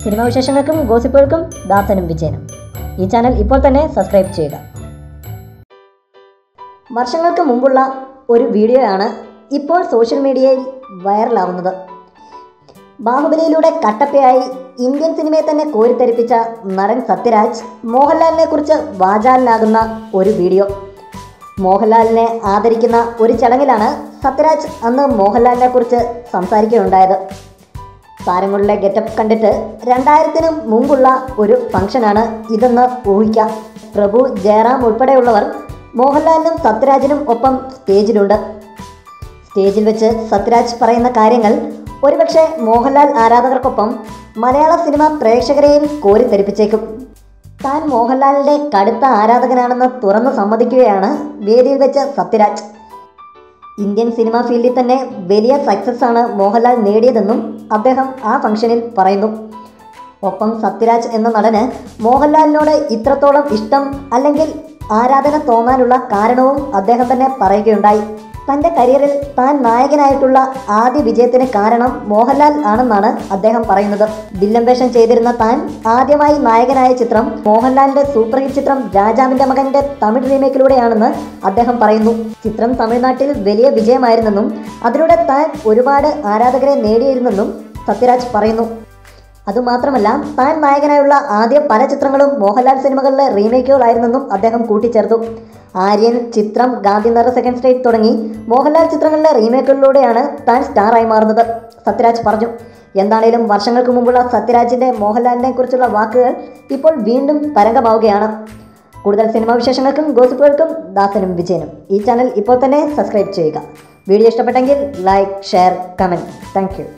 Cinema വിശേഷങ്ങൾക്കും ഗോസിപ്പുകൾക്കും ദാസനും വിജയനും. ഈ channel ഇപ്പോൾ തന്നെ സബ്സ്ക്രൈബ് ചെയ്യുക. വർഷങ്ങൾക്ക് മുമ്പുള്ള ഒരു വീഡിയോയാണ് ഇപ്പോൾ സോഷ്യൽ മീഡിയയിൽ വൈറലാകുന്നത്. ബാഹുബലിയിലൂടെ കട്ടപ്പയായി ഇന്ത്യൻ സിനിമയെ തന്നെ കോരിത്തരിപ്പിച്ച നടൻ സത്യരാജ് മോഹൻലാലിനെ കുറിച്ച് വാചാലനാകുന്ന ഒരു വീഡിയോ. മോഹൻലാലിനെ ആദരിക്കുന്ന ഒരു ചടങ്ങിലാണ് സത്യരാജ് അന്ന് മോഹൻലാലിനെ കുറിച്ച് സംസാരിക്കുകയുണ്ടായത്. താരങ്ങളുടെ ഗെറ്റപ്പ് കണ്ടിട്ട് 2000-ന് മുമ്പുള്ള ഒരു ഫംഗ്ഷനാണ് ഇതെന്ന് ഊഹിക്കാം. പ്രഭു, ജയറാം ഉൾപ്പെടെയുള്ളവർ മോഹൻലാലിനും സത്യരാജിനും ഒപ്പം സ്റ്റേജിലുണ്ട്. സ്റ്റേജിൽ വെച്ച് സത്യരാജ് പറയുന്ന കാര്യങ്ങൾ ഒരുപക്ഷെ മോഹൻലാൽ ആരാധകർക്കൊപ്പം മലയാള സിനിമ പ്രേക്ഷകരെയും കോരിത്തരിപ്പിച്ചേക്കും. താൻ മോഹൻലാലിൻ്റെ കടുത്ത ആരാധകനാണെന്ന് തുറന്നു സമ്മതിക്കുകയാണ് വേദിയിൽ വെച്ച് സത്യരാജ്. ഇന്ത്യൻ സിനിമാ ഫീൽഡിൽ തന്നെ വലിയ സക്സസ് ആണ് മോഹൻലാൽ നേടിയതെന്നും അദ്ദേഹം ആ ഫംഗ്ഷനിൽ പറയുന്നു. ഒപ്പം സത്യരാജ് എന്ന നടന് മോഹൻലാലിനോട് ഇത്രത്തോളം ഇഷ്ടം അല്ലെങ്കിൽ ആരാധന തോന്നാനുള്ള കാരണവും അദ്ദേഹം തന്നെ പറയുകയുണ്ടായി. തൻ്റെ കരിയറിൽ താൻ നായകനായിട്ടുള്ള ആദ്യ വിജയത്തിന് കാരണം മോഹൻലാൽ ആണെന്നാണ് അദ്ദേഹം പറയുന്നത്. വില്ലൻ വേഷം ചെയ്തിരുന്ന താൻ ആദ്യമായി നായകനായ ചിത്രം മോഹൻലാലിൻ്റെ സൂപ്പർ ഹിറ്റ് ചിത്രം രാജാവിൻ്റെ മകൻ്റെ തമിഴ് റീമേക്കിലൂടെയാണെന്ന് അദ്ദേഹം പറയുന്നു. ചിത്രം തമിഴ്നാട്ടിൽ വലിയ വിജയമായിരുന്നെന്നും അതിലൂടെ താൻ ഒരുപാട് ആരാധകരെ നേടിയിരുന്നെന്നും സത്യരാജ് പറയുന്നു. അതുമാത്രമല്ല, താൻ നായകനായുള്ള ആദ്യ പല ചിത്രങ്ങളും മോഹൻലാൽ സിനിമകളിലെ റീമേക്കുകളായിരുന്നെന്നും അദ്ദേഹം കൂട്ടിച്ചേർത്തു. ആര്യൻ, ചിത്രം, ഗാന്ധിനഗർ സെക്കൻഡ് സ്ട്രീറ്റ് തുടങ്ങി മോഹൻലാൽ ചിത്രങ്ങളിലെ റീമേക്കുകളിലൂടെയാണ് താൻ സ്റ്റാറായി മാറുന്നത് സത്യരാജ് പറഞ്ഞു. എന്താണേലും വർഷങ്ങൾക്ക് മുമ്പുള്ള സത്യരാജിൻ്റെ മോഹൻലാലിനെ കുറിച്ചുള്ള വാക്കുകൾ ഇപ്പോൾ വീണ്ടും തരംഗമാവുകയാണ്. കൂടുതൽ സിനിമാ വിശേഷങ്ങൾക്കും ഗോസിപ്പുകൾക്കും ദാസനും വിജയനും. ഈ ചാനൽ ഇപ്പോൾ തന്നെ സബ്സ്ക്രൈബ് ചെയ്യുക. വീഡിയോ ഇഷ്ടപ്പെട്ടെങ്കിൽ like, share, comment. Thank you.